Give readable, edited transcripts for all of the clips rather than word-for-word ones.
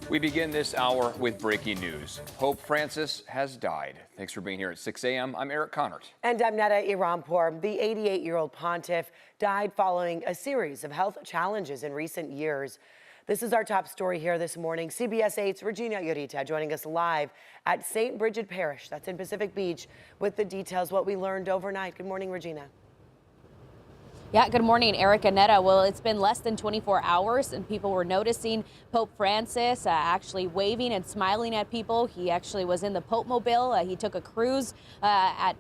We begin this hour with breaking news. Pope Francis has died. Thanks for being here at 6 a.m. I'm Eric Connert. And I'm Netta Irampour. The 88-year-old pontiff died following a series of health challenges in recent years. This is our top story here this morning. CBS 8's Regina Yorita joining us live at St. Bridget Parish, that's in Pacific Beach, with the details, what we learned overnight. Good morning, Regina. Yeah, good morning, Eric and Netta. Well, it's been less than 24 hours and people were noticing Pope Francis actually waving and smiling at people. He actually was in the Pope Mobile. He took a cruise at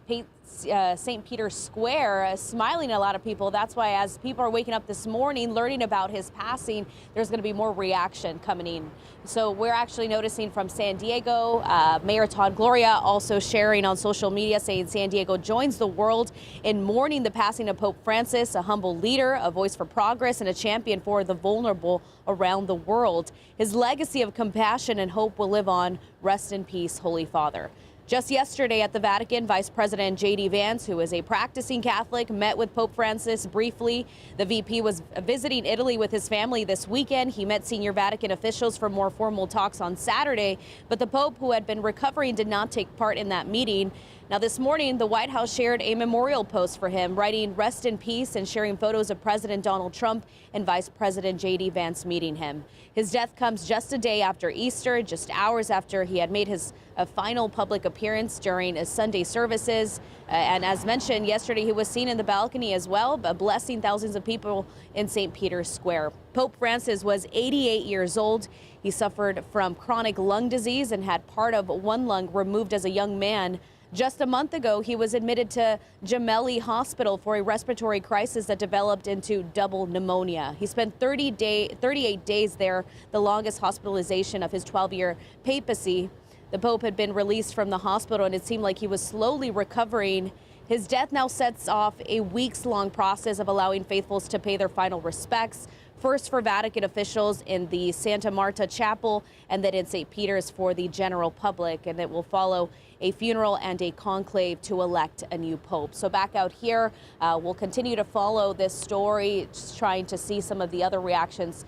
St. Peter's Square, smiling at a lot of people. That's why as people are waking up this morning, learning about his passing, there's going to be more reaction coming in. So we're actually noticing from San Diego, Mayor Todd Gloria also sharing on social media saying San Diego joins the world in mourning the passing of Pope Francis, a humble leader, a voice for progress, and a champion for the vulnerable around the world. His legacy of compassion and hope will live on. Rest in peace, Holy Father. Just yesterday at the Vatican, Vice President J.D. Vance, who is a practicing Catholic, met with Pope Francis briefly. The VP was visiting Italy with his family this weekend. He met senior Vatican officials for more formal talks on Saturday, but the Pope, who had been recovering, did not take part in that meeting. Now this morning, the White House shared a memorial post for him, writing "Rest in peace" and sharing photos of President Donald Trump and Vice President J.D. Vance meeting him. His death comes just a day after Easter, just hours after he had made his final public appearance during his Sunday services. And as mentioned yesterday, he was seen in the balcony as well, blessing thousands of people in St. Peter's Square. Pope Francis was 88 years old. He suffered from chronic lung disease and had part of one lung removed as a young man. Just a month ago, he was admitted to Gemelli Hospital for a respiratory crisis that developed into double pneumonia. He spent 38 days there, the longest hospitalization of his 12-year papacy. The Pope had been released from the hospital, and it seemed like he was slowly recovering. His death now sets off a weeks-long process of allowing faithfuls to pay their final respects, first for Vatican officials in the Santa Marta Chapel, and then in St. Peter's for the general public. And it will follow a funeral and a conclave to elect a new pope. So back out here, we'll continue to follow this story, just trying to see some of the other reactions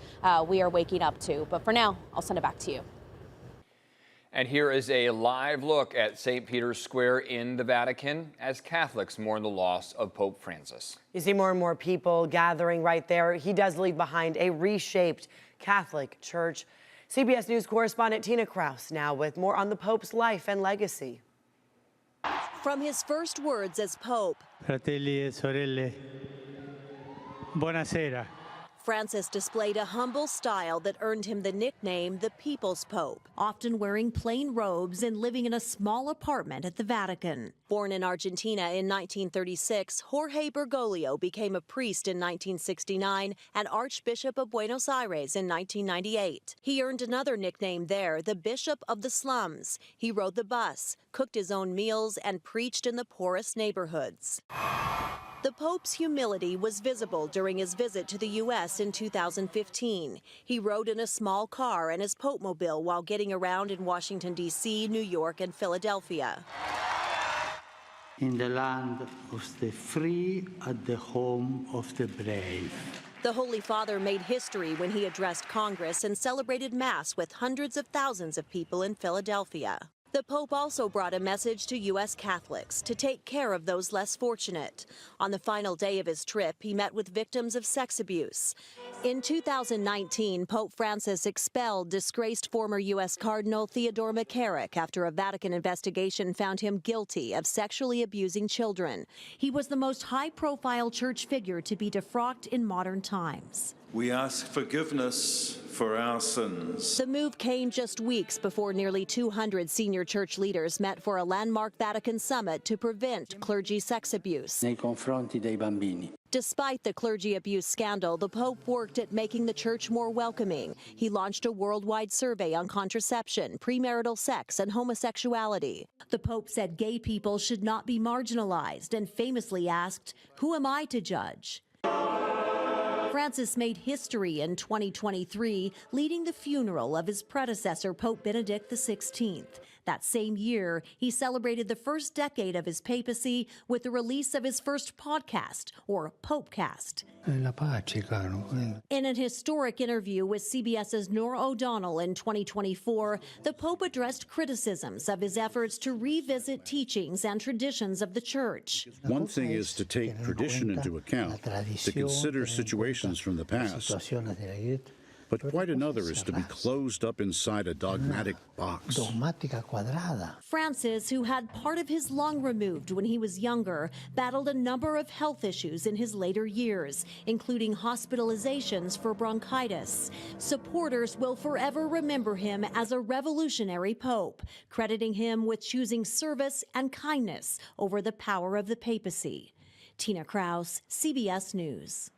we are waking up to. But for now, I'll send it back to you. And here is a live look at St. Peter's Square in the Vatican as Catholics mourn the loss of Pope Francis. You see more and more people gathering right there. He does leave behind a reshaped Catholic church. CBS News correspondent Tina Kraus now with more on the Pope's life and legacy. From his first words as Pope, Fratelli e sorelle, buonasera. Francis displayed a humble style that earned him the nickname the People's Pope, often wearing plain robes and living in a small apartment at the Vatican. Born in Argentina in 1936, Jorge Bergoglio became a priest in 1969 and Archbishop of Buenos Aires in 1998. He earned another nickname there, the Bishop of the Slums. He rode the bus, cooked his own meals, and preached in the poorest neighborhoods. The Pope's humility was visible during his visit to the U.S. in 2015. He rode in a small car and his Pope Mobile while getting around in Washington, D.C., New York, and Philadelphia. In the land of the free, at the home of the brave. The Holy Father made history when he addressed Congress and celebrated Mass with hundreds of thousands of people in Philadelphia. The Pope also brought a message to U.S. Catholics to take care of those less fortunate. On the final day of his trip, he met with victims of sex abuse. In 2019, Pope Francis expelled disgraced former U.S. Cardinal Theodore McCarrick after a Vatican investigation found him guilty of sexually abusing children. He was the most high-profile church figure to be defrocked in modern times. We ask forgiveness for our sins. The move came just weeks before nearly 200 senior church leaders met for a landmark Vatican summit to prevent clergy sex abuse. Nei confronti dei bambini. Despite the clergy abuse scandal, the Pope worked at making the church more welcoming. He launched a worldwide survey on contraception, premarital sex, and homosexuality. The Pope said gay people should not be marginalized and famously asked, "Who am I to judge?" Francis made history in 2023, leading the funeral of his predecessor, Pope Benedict XVI. That same year, he celebrated the first decade of his papacy with the release of his first podcast, or Popecast. In an historic interview with CBS's Norah O'Donnell in 2024, the Pope addressed criticisms of his efforts to revisit teachings and traditions of the Church. One thing is to take tradition into account, to consider situations from the past. But quite another is to be closed up inside a dogmatic box. Francis, who had part of his lung removed when he was younger, battled a number of health issues in his later years, including hospitalizations for bronchitis. Supporters will forever remember him as a revolutionary pope, crediting him with choosing service and kindness over the power of the papacy. Tina Kraus, CBS News.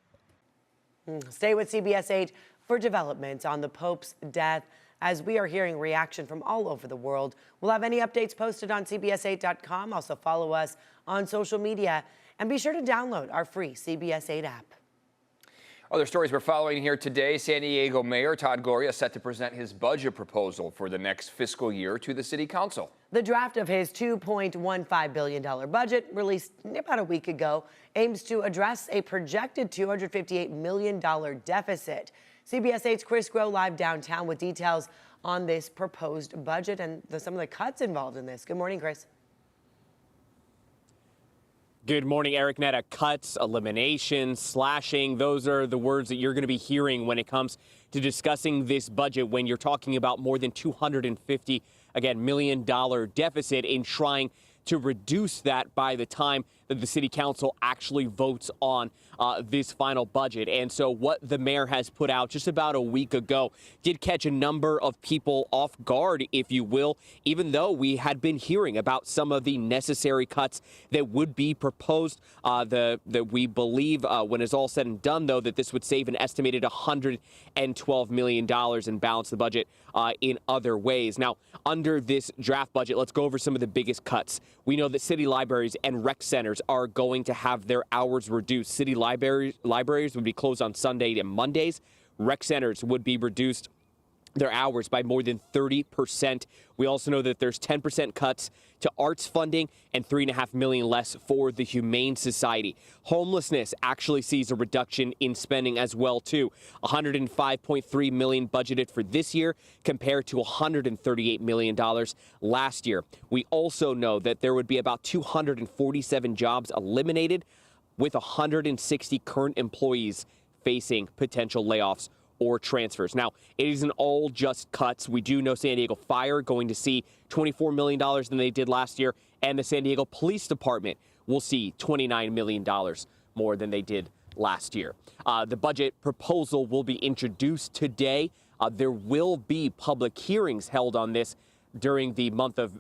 Stay with CBS 8 for developments on the Pope's death, as we are hearing reaction from all over the world. We'll have any updates posted on CBS8.com. Also follow us on social media and be sure to download our free CBS 8 app. Other stories we're following here today. San Diego Mayor Todd Gloria set to present his budget proposal for the next fiscal year to the City Council. The draft of his $2.15 billion budget, released about a week ago, aims to address a projected $258 million deficit. CBS 8's Chris Groh live downtown with details on this proposed budget and some of the cuts involved in this. Good morning, Chris. Good morning, Eric Netta. Cuts, elimination, slashing, those are the words that you're going to be hearing when it comes to discussing this budget when you're talking about more than $250 million deficit in trying to reduce that by the time that the City Council actually votes on this final budget. And so what the mayor has put out just about a week ago did catch a number of people off guard, if you will, even though we had been hearing about some of the necessary cuts that would be proposed. That we believe, when it's all said and done, though, that this would save an estimated $112 million and balance the budget in other ways. Now, under this draft budget, let's go over some of the biggest cuts. We know that city libraries and rec centers are going to have their hours reduced. City libraries would be closed on Sunday and Mondays. Rec centers would be reduced their hours by more than 30%. We also know that there's 10% cuts to arts funding and $3.5 million less for the Humane Society. Homelessness actually sees a reduction in spending as well, too. $105.3 million budgeted for this year compared to $138 million last year. We also know that there would be about 247 jobs eliminated, with 160 current employees facing potential layoffs or transfers. Now, it isn't all just cuts. We do know San Diego Fire going to see $24 million than they did last year, and the San Diego Police Department will see $29 million more than they did last year. The budget proposal will be introduced today. There will be public hearings held on this during the month of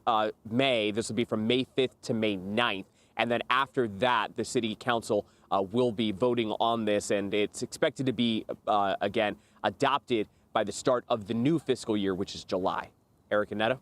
May. This will be from May 5th to May 9th. And then after that, the City Council will be voting on this, and it's expected to be, again, adopted by the start of the new fiscal year, which is July. Eric Annetta.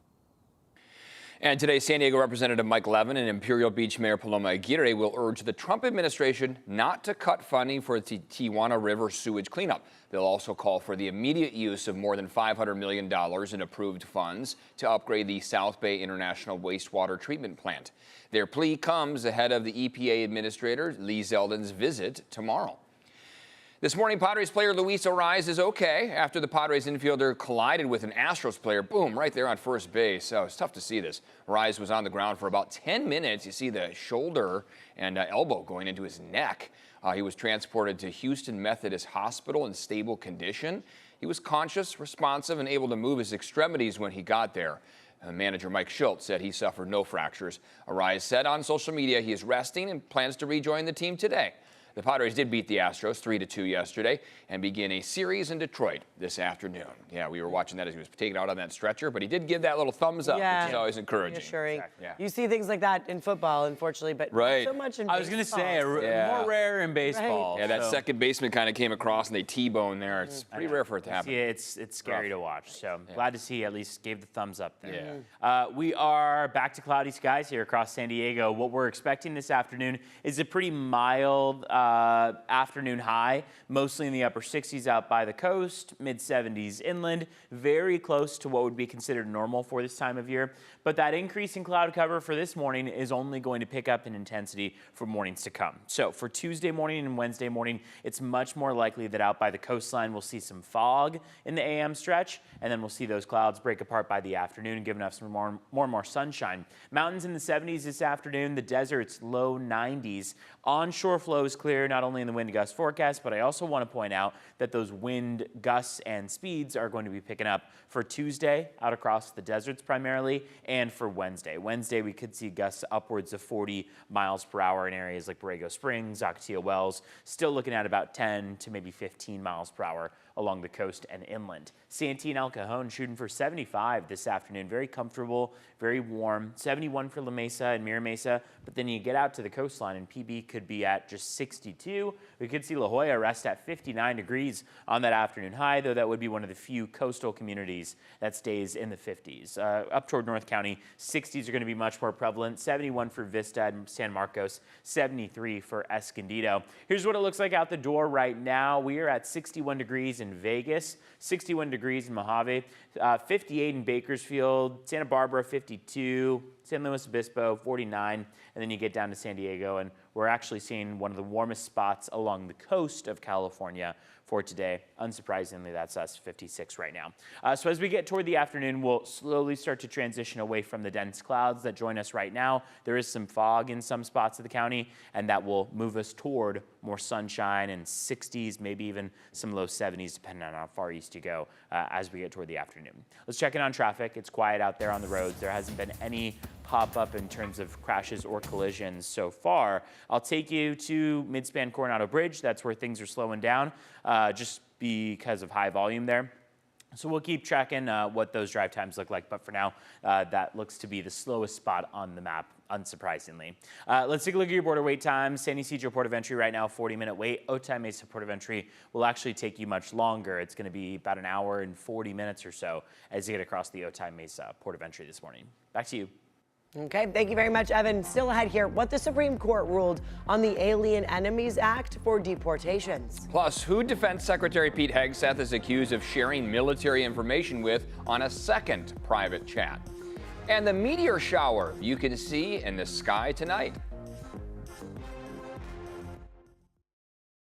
And today, San Diego Representative Mike Levin and Imperial Beach Mayor Paloma Aguirre will urge the Trump administration not to cut funding for the Tijuana River sewage cleanup. They'll also call for the immediate use of more than $500 million in approved funds to upgrade the South Bay International Wastewater Treatment Plant. Their plea comes ahead of the EPA Administrator Lee Zeldin's visit tomorrow. This morning, Padres player Luis Arraez is okay after the Padres infielder collided with an Astros player. Boom, right there on first base. Oh, it's tough to see this. Arraez was on the ground for about 10 minutes. You see the shoulder and elbow going into his neck. He was transported to Houston Methodist Hospital in stable condition. He was conscious, responsive, and able to move his extremities when he got there. Manager Mike Schultz said he suffered no fractures. Arraez said on social media he is resting and plans to rejoin the team today. The Padres did beat the Astros 3-2 yesterday and begin a series in Detroit this afternoon. Yeah, we were watching that as he was taken out on that stretcher, but he did give that little thumbs up, which is always encouraging. Reassuring. Yeah. You see things like that in football, unfortunately, but right. not so much in I was going to say, more rare in baseball. Right. Yeah, that second baseman kind of came across and they T-bone there. It's pretty rare for it to happen. Yeah, it's scary to watch. So glad to see he at least gave the thumbs up there. Yeah. We are back to cloudy skies here across San Diego. What we're expecting this afternoon is a pretty mild afternoon high, mostly in the upper 60s out by the coast, mid 70s inland, very close to what would be considered normal for this time of year. But that increase in cloud cover for this morning is only going to pick up in intensity for mornings to come. So for Tuesday morning and Wednesday morning, it's much more likely that out by the coastline we'll see some fog in the AM stretch, and then we'll see those clouds break apart by the afternoon, giving us some more and more sunshine. Mountains in the 70s this afternoon, the deserts low 90s. Onshore flow is clear, not only in the wind gust forecast, but I also want to point out that those wind gusts and speeds are going to be picking up for Tuesday out across the deserts primarily, and for Wednesday. Wednesday, we could see gusts upwards of 40 miles per hour in areas like Borrego Springs, Ocotillo Wells, still looking at about 10 to maybe 15 miles per hour along the coast and inland. Santee and El Cajon shooting for 75 this afternoon. Very comfortable, very warm. 71 for La Mesa and Mira Mesa, but then you get out to the coastline and PB could be at just 62. We could see La Jolla rest at 59 degrees on that afternoon high, though that would be one of the few coastal communities that stays in the 50s. Up toward North County, 60s are going to be much more prevalent. 71 for Vista and San Marcos, 73 for Escondido. Here's what it looks like out the door right now. We are at 61 degrees in Vegas, 61 degrees in Mojave, 58 in Bakersfield, Santa Barbara 52, San Luis Obispo 49, and then you get down to San Diego, and we're actually seeing one of the warmest spots along the coast of California for today. Unsurprisingly, that's us, 56 right now. So as we get toward the afternoon, we'll slowly start to transition away from the dense clouds that join us right now. There is some fog in some spots of the county, and that will move us toward more sunshine and 60s, maybe even some low 70s, depending on how far east you go as we get toward the afternoon. Let's check in on traffic. It's quiet out there on the roads. There hasn't been any pop up in terms of crashes or collisions so far. I'll take you to Midspan Coronado Bridge. That's where things are slowing down just because of high volume there. So we'll keep tracking what those drive times look like, but for now, that looks to be the slowest spot on the map, unsurprisingly. Let's take a look at your border wait times. San Ysidro Port of Entry right now, 40-minute wait. Otay Mesa Port of Entry will actually take you much longer. It's going to be about an hour and 40 minutes or so as you get across the Otay Mesa Port of Entry this morning. Back to you. Okay, thank you very much, Evan. Still ahead here, what the Supreme Court ruled on the Alien Enemies Act for deportations. Plus, who Defense Secretary Pete Hegseth is accused of sharing military information with on a second private chat. And the meteor shower you can see in the sky tonight.